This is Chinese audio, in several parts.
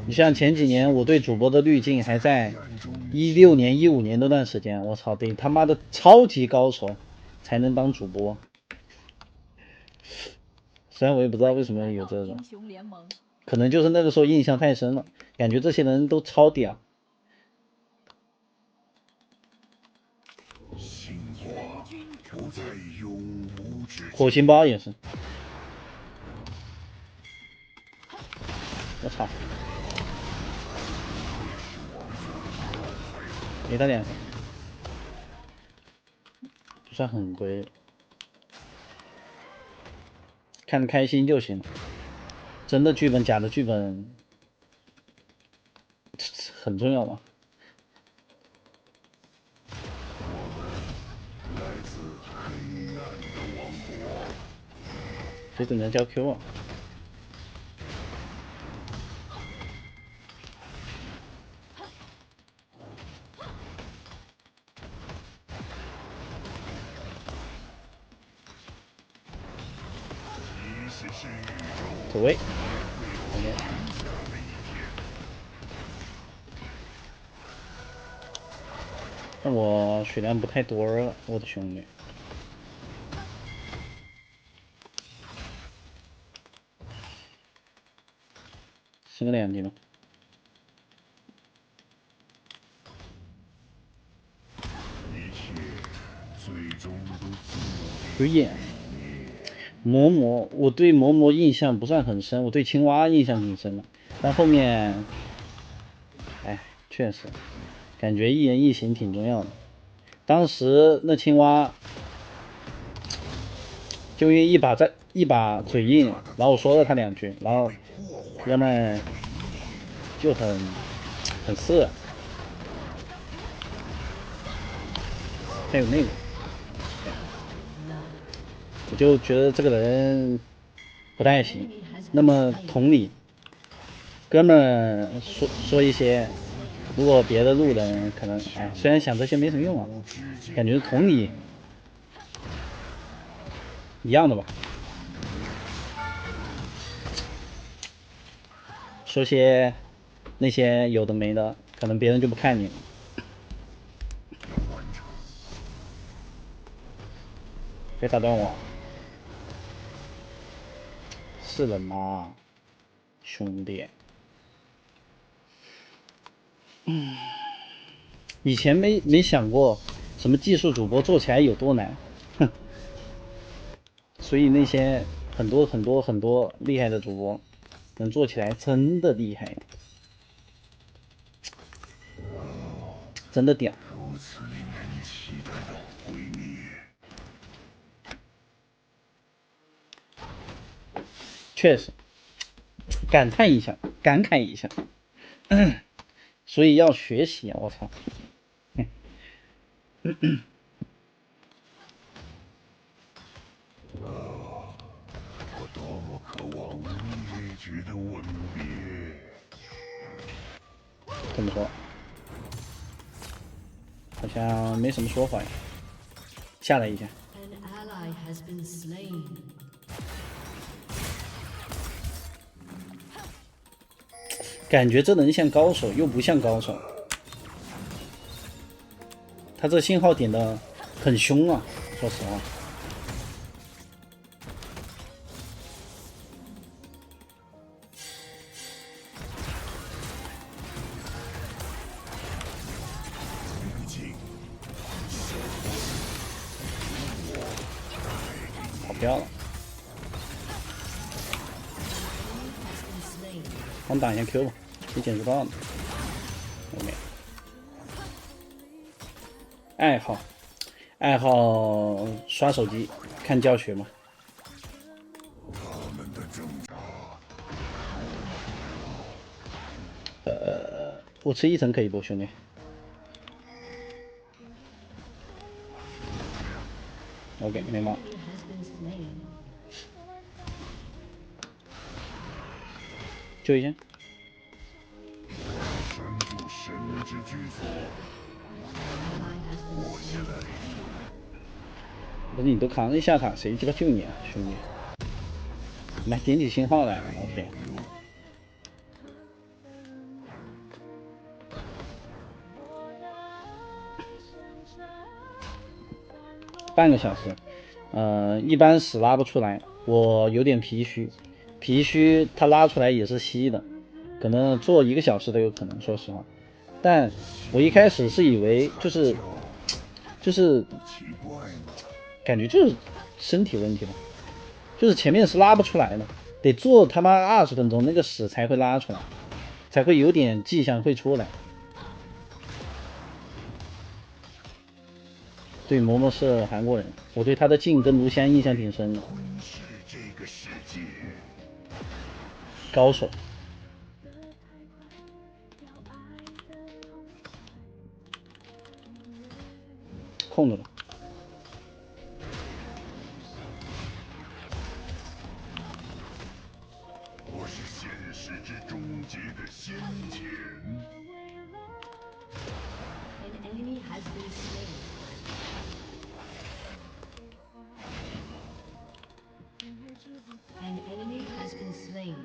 你像前几年我对主播的滤镜还在16年、15年那段时间，我操，得他妈的超级高手才能当主播。虽然我也不知道为什么有这种，可能就是那个时候印象太深了，感觉这些人都超屌。火星包也是，我操，没他两个，不算很贵，看得开心就行了。真的剧本假的剧本很重要嘛。谁等着交 Q 啊？走位。那我血量不太多了，我的兄弟。升个2级了。鬼眼。嬷嬷，我对嬷嬷印象不算很深，我对青蛙印象挺深的，但后面，哎，确实，感觉一言一行挺重要的。当时那青蛙，就因为一把嘴硬，然后我说了他2句，然后哥们儿就很色，还有那个，我就觉得这个人不太行。那么同理，哥们儿说一些，如果别的路人可能，哎，虽然想这些没什么用啊，感觉同理一样的吧。说些那些有的没的，可能别人就不看你了。别打断我，是人吗，兄弟？以前没想过什么技术主播做起来有多难，哼。所以那些很多厉害的主播，能做起来真的厉害，真的屌。确实，感叹一下，感慨一下，所以要学习啊！我操。我多么渴望灭绝的吻别。怎么说？好像没什么说法呀。下来一下。感觉这人像高手，又不像高手。他这信号点的很凶啊，说实话。跑掉了。我们打一下 Q 吧，没减速到呢。OK。爱好刷手机看教学嘛。我吃1层可以不，兄弟？OK， 没毛。救一下。不是你都扛了一下塔，谁鸡巴救你啊，兄弟？来点起信号来，老铁。半个小时，一般屎拉不出来，我有点脾虚，它拉出来也是稀的，可能做1个小时都有可能，说实话。但我一开始是以为就是感觉就是身体问题吧，就是前面是拉不出来的，得做他妈20分钟，那个屎才会拉出来，才会有点迹象会出来。对，嬷嬷是韩国人，我对他的劲跟卢香印象挺深的，高手。控制了。我是现实之终结的先遣。An enemy has been slain. An enemy has been slain.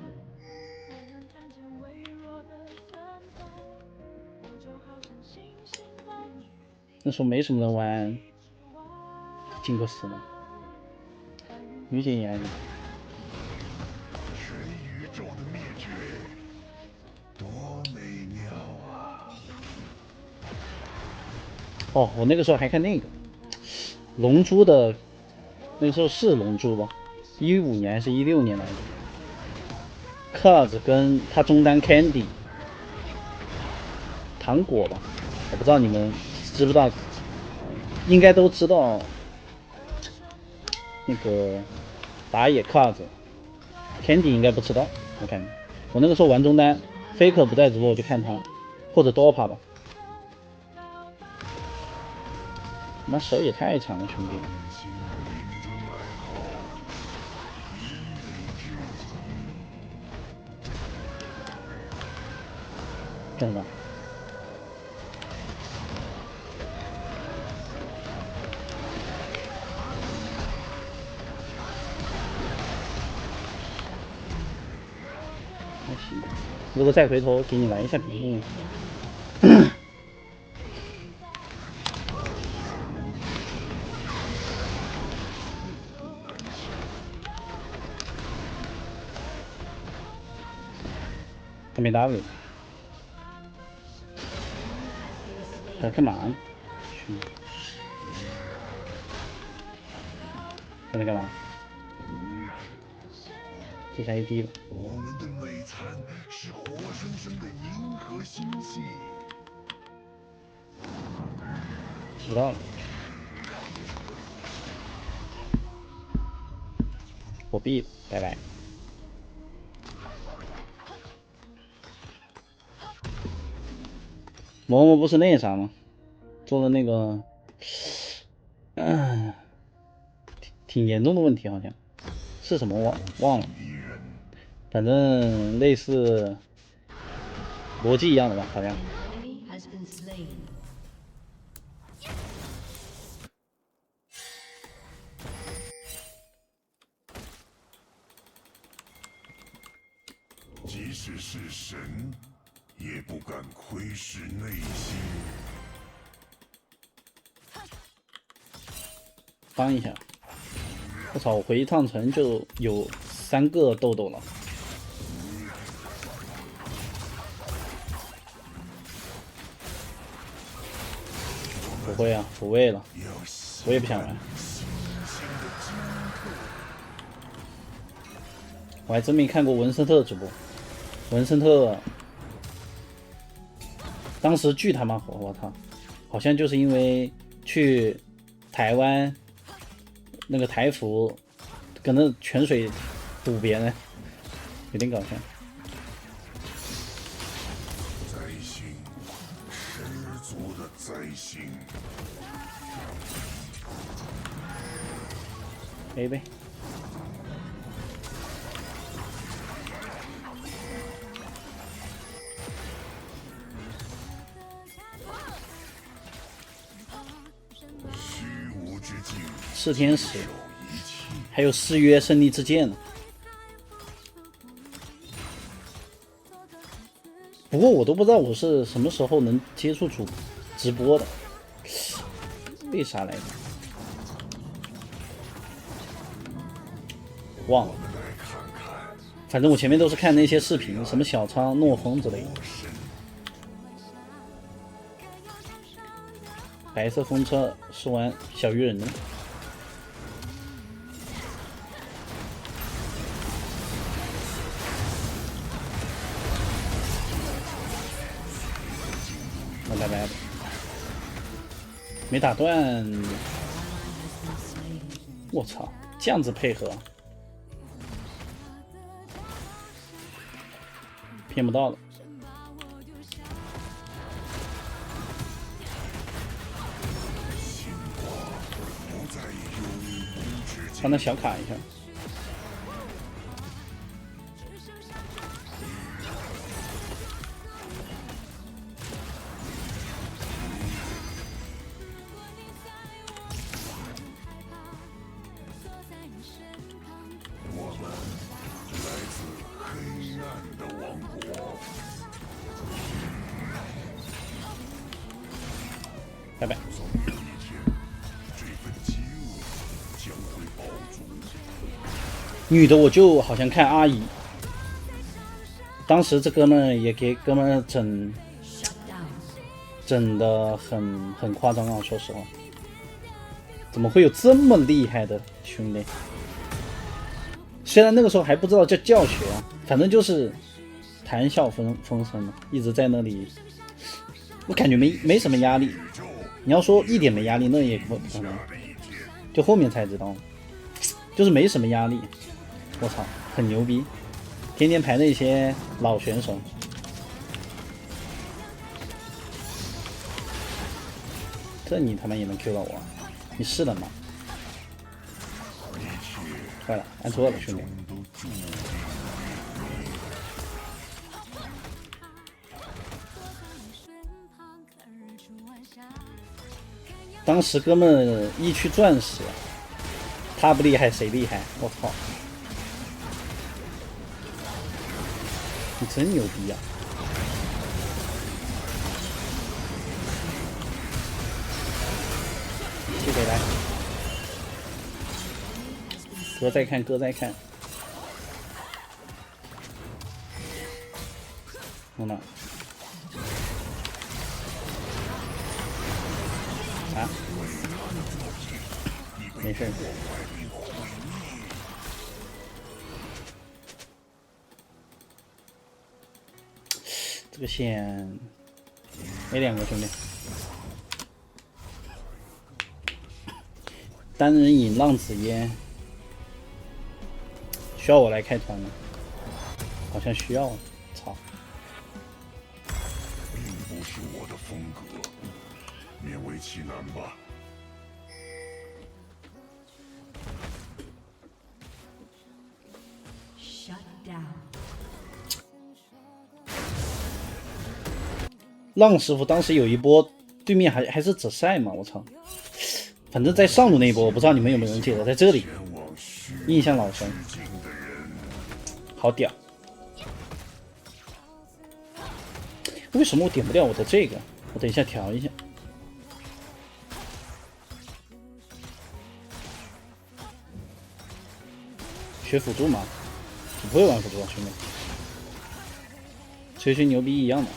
那时候没什么人玩进过死的，有点压力。全宇宙的灭绝，多美妙啊！哦，我那个时候还看那个龙珠的，那个时候是龙珠吧？15年还是16年来着？Cuz 跟他中单 Candy 糖果吧，我不知道你们知不知道，应该都知道。那个打野 Cuz Candy 应该不知道，我看我那个时候玩中单 ，Faker 不在直播我就看他，或者 Dopa 吧。妈手也太长了，兄弟！干什么？还行，如果再回头给你来一下屏幕。他没 W， 他干嘛呢？他在干嘛？这下 AD 了。我们的美餐是活生生的银河星系。知道了。我闭了，拜拜。嬷嬷不是那啥吗？做的那个，挺严重的问题，好像是什么忘了，反正类似逻辑一样的吧，好像。即使是神，也不敢窥视内心。帮一下，我操！我回一趟城就有3个豆豆了。不会啊，不为了，我也不想玩。我还真没看过文森特直播，文森特当时巨他妈火，我操！好像就是因为去台湾那个台服跟那泉水堵别人，有点搞笑。灾星，十足的灾星。A 呗。炽天使，还有誓约胜利之剑呢。不过我都不知道我是什么时候能接触直播的，为啥来着？忘了。反正我前面都是看那些视频，什么小仓、诺风之类的。白色风车是玩小鱼人的。那拜拜吧。没打断。我操，这样子配合，骗不到了。帮他小卡一下。拜拜。女的我就好像看阿姨，当时这哥们也给哥们整的很夸张啊！说实话，怎么会有这么厉害的兄弟？虽然那个时候还不知道叫教学啊，反正就是谈笑风生嘛，一直在那里，我感觉没什么压力。你要说一点没压力，那也不可能。就后面才知道，就是没什么压力。我操，很牛逼！天天排那些老选手，这你他妈也能 Q 到我？你是的吗？坏了，按错了，兄弟。当时哥们一区钻石，他不厉害谁厉害？我操！你真牛逼啊！谢谢来，哥再看，哥再看。弄哪？啊？没事。这个线没两个兄弟，单人饮浪子烟，需要我来开团吗？好像需要。操！并不是我的风格，勉为其难吧。浪师傅当时有一波，对面还是紫赛嘛，我操！反正在上路那一波，我不知道你们有没有人记得，在这里，印象老深，好屌！为什么我点不掉我的这个？我等一下调一下。学辅助吗？我不会玩辅助啊，兄弟。吹牛逼一样的。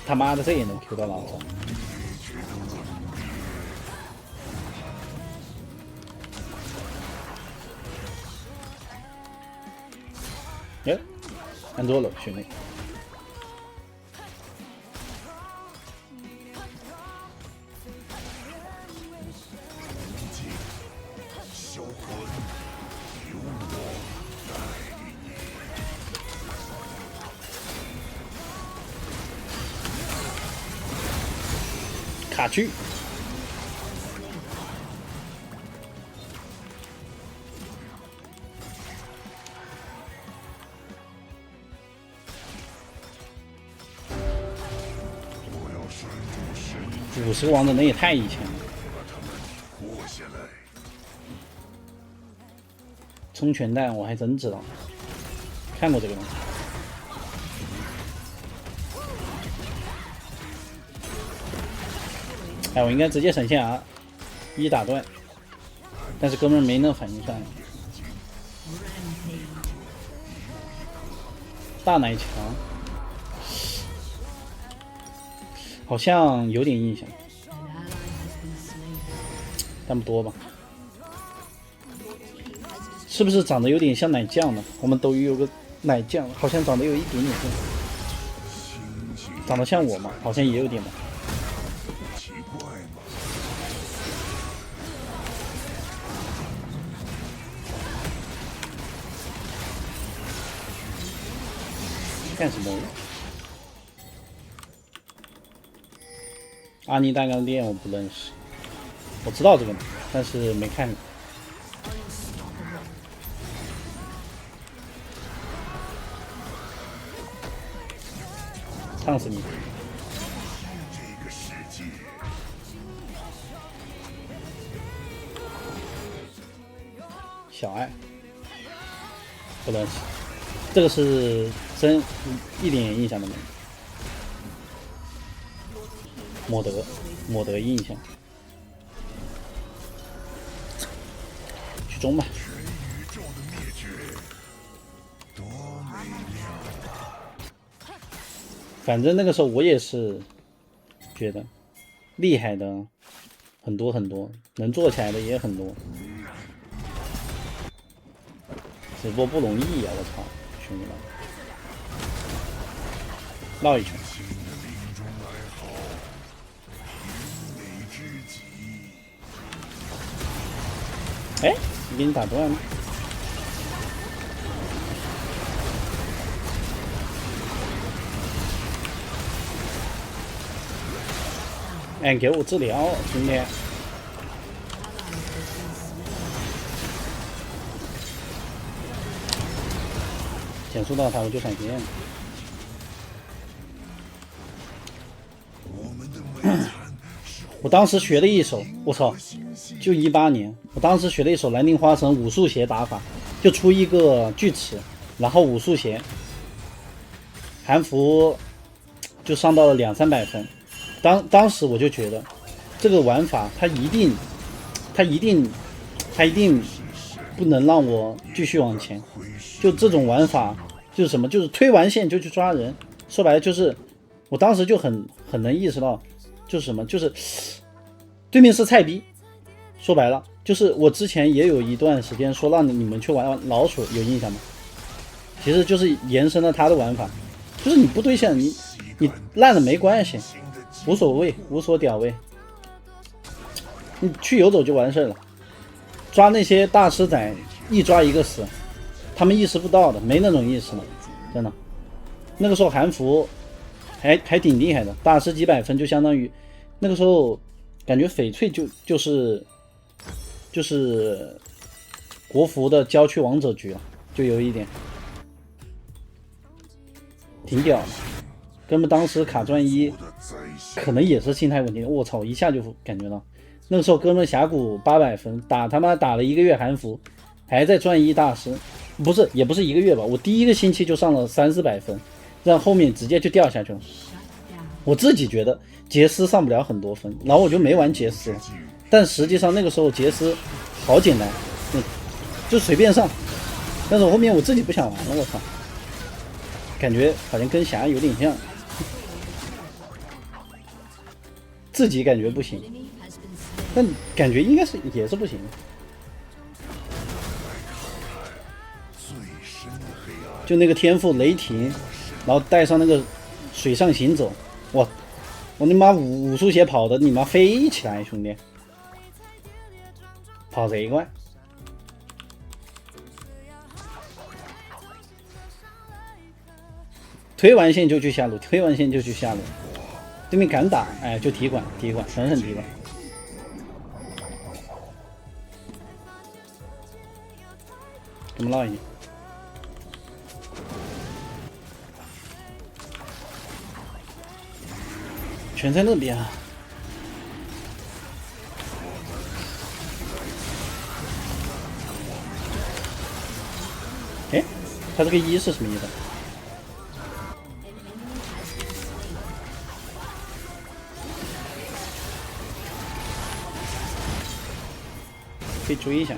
他妈的，这也能 Q 到老子！耶，按错了，兄弟。卡区，50个王者那也太以前了。冲拳弹我还真知道，看过这个东西。哎，我应该直接闪现啊！一打断，但是哥们儿没能反应上来。大奶强，好像有点印象，但不多吧？是不是长得有点像奶酱呢？我们斗鱼有个奶酱，好像长得有一点点像，长得像我吗？好像也有点吧。干什么？阿尼大钢店我不认识，我知道这个，但是没看过。烫死你！这个世界，小爱不认识，这个是真一点印象都没有。莫德印象，去中吧。宇宙的灭绝，多美妙！反正那个时候我也是觉得厉害的很多很多，能做起来的也很多，只不过不容易呀、我操，兄弟们，绕一圈。哎，给你打断了。哎，给我治疗，兄弟。减速到他，我就闪现。我当时学了一手，我操，就18年，我当时学了一手蓝靛花神武术鞋打法，就出一个锯齿，然后武术鞋，韩服就上到了200-300分。当时我就觉得这个玩法它一定不能让我继续往前。就这种玩法就是什么，就是推完线就去抓人，说白了就是我当时就很能意识到就是什么，就是对面是菜逼，说白了就是我之前也有一段时间说让你们去玩老鼠，有印象吗？其实就是延伸了他的玩法，就是你不对线你烂了没关系，无所谓，无所屌味，你去游走就完事了。抓那些大师仔一抓一个死，他们意识不到的，没那种意识的，真的。那个时候韩服还挺厉害的，大师几百分就相当于那个时候感觉翡翠就是国服的郊区王者局了，就有一点挺屌的。哥们当时卡钻一可能也是心态问题，我操，一下就感觉到那个时候哥们峡谷800分他妈打了1个月韩服，还在钻一大师，也不是1个月吧，我第1个星期就上了300-400分，让后面直接就掉下去了。我自己觉得杰斯上不了很多分，然后我就没玩杰斯，但实际上那个时候杰斯好简单，就随便上，但是后面我自己不想玩了，我操，感觉好像跟霞有点像，自己感觉不行，但感觉应该是也是不行。就那个天赋雷霆，然后带上那个水上行走，我你妈武术鞋跑的你妈飞起来，兄弟，跑贼快。推完线就去下路，推完线就去下路，对面敢打，哎，就提管，狠狠提管。给我们绕一下。全在那边啊！哎，他这个1是什么意思？可以追一下。